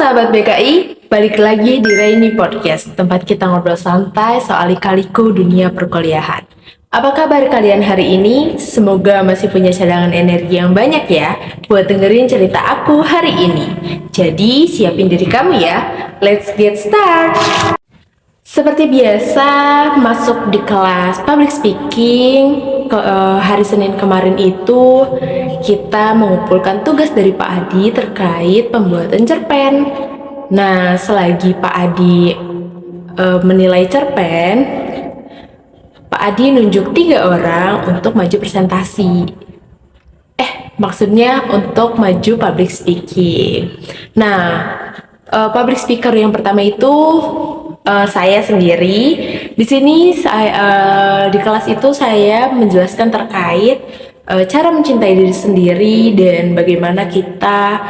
sahabat BKI, balik lagi di Rainy Podcast, tempat kita ngobrol santai soal lika-liku dunia perkuliahan. Apa kabar kalian hari ini? Semoga masih punya cadangan energi yang banyak ya buat dengerin cerita aku hari ini. Jadi siapin diri kamu ya, let's get start! Seperti biasa, masuk di kelas public speaking hari Senin kemarin itu kita mengumpulkan tugas dari Pak Adi terkait pembuatan cerpen. Nah, selagi Pak Adi menilai cerpen, Pak Adi nunjuk 3 orang untuk maju presentasi. Maksudnya untuk maju public speaking. Nah, public speaker yang pertama itu saya sendiri. Di sini di kelas itu saya menjelaskan terkait cara mencintai diri sendiri dan bagaimana kita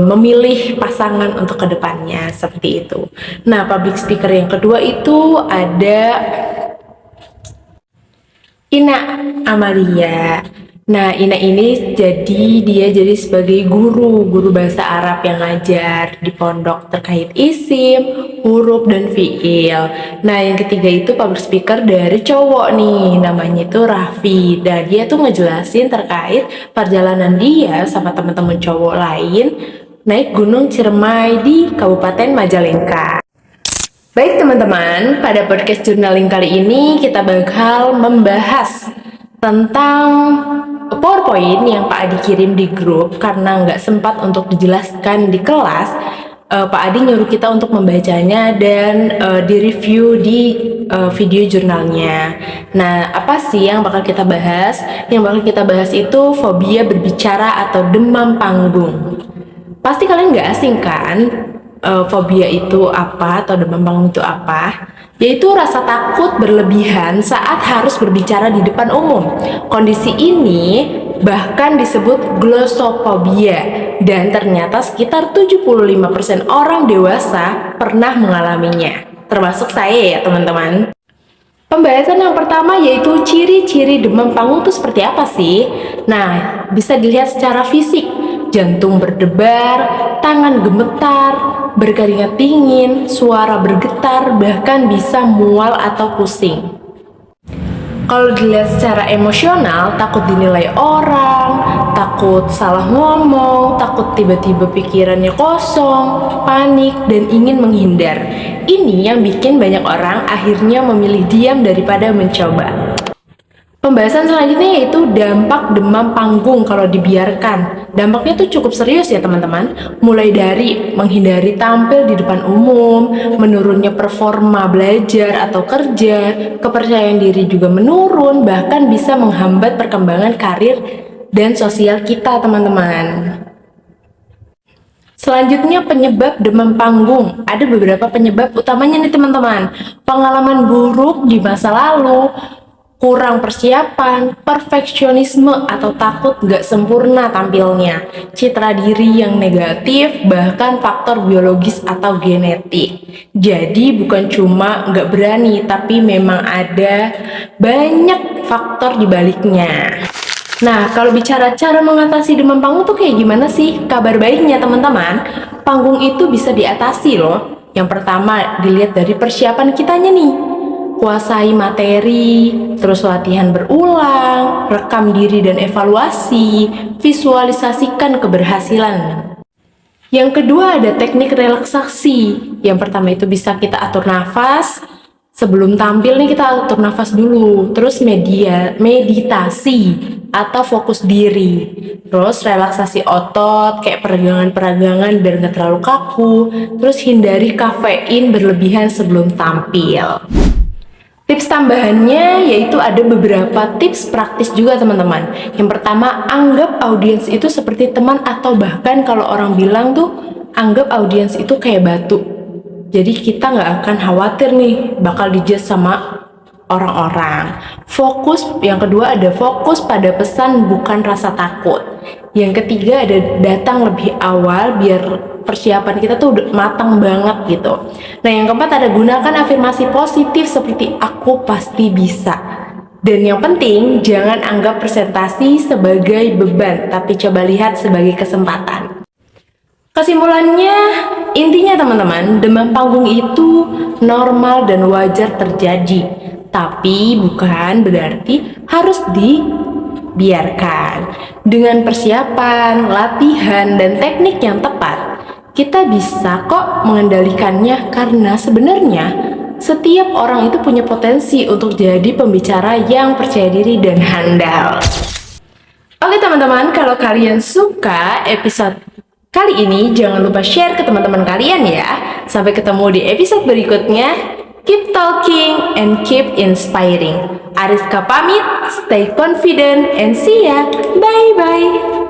memilih pasangan untuk kedepannya seperti itu. Nah, public speaker yang kedua itu ada Ina Amalia. Nah, Ina ini dia jadi sebagai guru bahasa Arab yang ngajar di pondok terkait isim, huruf, dan fiil. Nah, yang ketiga itu public speaker dari cowok nih, namanya itu Raffi. Dan dia tuh ngejelasin terkait perjalanan dia sama teman-teman cowok lain naik Gunung Ciremai di Kabupaten Majalengka. Baik teman-teman, pada podcast journaling kali ini kita bakal membahas tentang PowerPoint yang Pak Adi kirim di grup karena nggak sempat untuk dijelaskan di kelas. Pak Adi nyuruh kita untuk membacanya dan direview di video jurnalnya. Nah, apa sih yang bakal kita bahas? Yang bakal kita bahas itu fobia berbicara atau demam panggung. Pasti kalian nggak asing kan? Fobia itu apa atau demam panggung itu apa? Yaitu rasa takut berlebihan saat harus berbicara di depan umum. Kondisi ini bahkan disebut glossophobia dan ternyata sekitar 75% orang dewasa pernah mengalaminya. Termasuk saya ya teman-teman. Pembahasan yang pertama yaitu ciri-ciri demam panggung itu seperti apa sih? Nah, bisa dilihat secara fisik. Jantung berdebar, tangan gemetar, berkeringat dingin, suara bergetar, bahkan bisa mual atau pusing. Kalau dilihat secara emosional, takut dinilai orang, takut salah ngomong, takut tiba-tiba pikirannya kosong, panik, dan ingin menghindar. Ini yang bikin banyak orang akhirnya memilih diam daripada mencoba. Pembahasan selanjutnya yaitu dampak demam panggung kalau dibiarkan. Dampaknya tuh cukup serius ya teman-teman. Mulai dari menghindari tampil di depan umum, menurunnya performa belajar atau kerja, kepercayaan diri juga menurun, bahkan bisa menghambat perkembangan karir dan sosial kita teman-teman. Selanjutnya penyebab demam panggung. Ada beberapa penyebab utamanya nih teman-teman. Pengalaman buruk di masa lalu, kurang persiapan, perfeksionisme atau takut gak sempurna tampilnya, citra diri yang negatif, bahkan faktor biologis atau genetik. Jadi bukan cuma gak berani, tapi memang ada banyak faktor di baliknya. Nah, kalau bicara cara mengatasi demam panggung tuh kayak gimana sih? Kabar baiknya teman-teman, panggung itu bisa diatasi loh. Yang pertama, dilihat dari persiapan kitanya nih. Kuasai materi, terus latihan berulang, rekam diri dan evaluasi, visualisasikan keberhasilan. Yang kedua ada teknik relaksasi. Yang pertama itu bisa kita atur nafas. Sebelum tampil nih kita atur nafas dulu. Terus meditasi atau fokus diri. Terus relaksasi otot kayak peregangan-peregangan biar nggak terlalu kaku. Terus hindari kafein berlebihan sebelum tampil. Tips tambahannya yaitu ada beberapa tips praktis juga teman-teman. Yang pertama, anggap audiens itu seperti teman atau bahkan kalau orang bilang tuh anggap audiens itu kayak batu. Jadi kita nggak akan khawatir nih bakal dijudge sama orang-orang. Yang kedua ada fokus pada pesan bukan rasa takut. Yang ketiga ada datang lebih awal biar persiapan kita tuh udah matang banget gitu. Nah, yang keempat ada gunakan afirmasi positif seperti aku pasti bisa. Dan yang penting jangan anggap presentasi sebagai beban, tapi coba lihat sebagai kesempatan. Kesimpulannya, intinya teman-teman, demam panggung itu normal dan wajar terjadi. Tapi bukan berarti harus dibiarkan. Dengan persiapan, latihan, dan teknik yang tepat, kita bisa kok mengendalikannya karena sebenarnya setiap orang itu punya potensi untuk jadi pembicara yang percaya diri dan handal. Oke teman-teman, kalau kalian suka episode kali ini, jangan lupa share ke teman-teman kalian ya. Sampai ketemu di episode berikutnya. Keep talking and keep inspiring. Ariska pamit, stay confident and see ya. Bye-bye.